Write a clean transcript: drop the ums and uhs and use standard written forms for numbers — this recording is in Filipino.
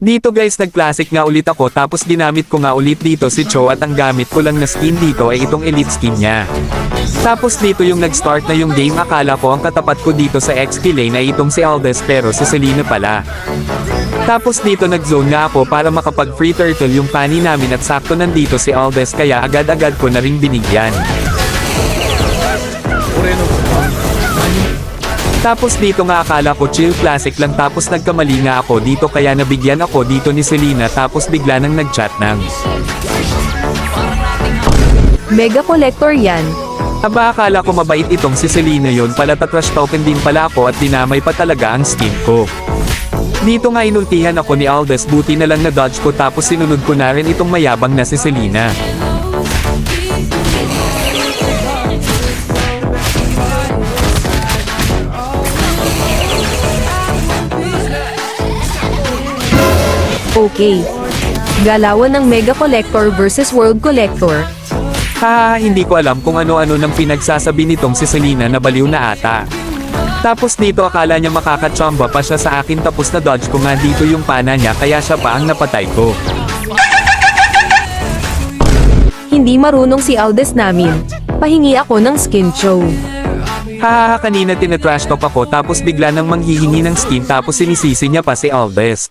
Dito guys nag-classic nga ulit ako tapos ginamit ko nga ulit dito si Cho at ang gamit ko lang na skin dito ay itong elite skin niya. Tapos dito yung nag-start na yung game, akala ko ang katapat ko dito sa XP lane ay itong si Aldous pero si Selena pala. Tapos dito nag-zone nga ako para makapag free turtle yung pani namin at sakto nandito si Aldous kaya agad-agad ko na ring binigyan. Tapos dito nga akala ko chill classic lang tapos nagkamali nga ako dito kaya nabigyan ako dito ni Selena tapos bigla nang nag-chat ng Mega collector yan. aba, akala ko mabait itong si Selena yon pala, trash token din pala ako at dinamay pa talaga ang skin ko. Dito nga inultihan ako ni Aldous, buti na lang na dodge ko tapos sinunod ko na rin itong mayabang na si Selena. Okay. Galawan ng Mega Collector versus World Collector. Haha, hindi ko alam kung ano-ano nang pinagsasabi nitong si Selena na baliw na ata. Tapos dito akala niya makakachamba pa siya sa akin tapos na dodge ko nga dito yung pana niya kaya siya pa ang napatay ko. Hindi marunong si Aldous namin. Pahingi ako ng skin show. Haha, kanina tinatrash talk ako tapos bigla nang manghihingi ng skin tapos sinisisi niya pa si Aldous.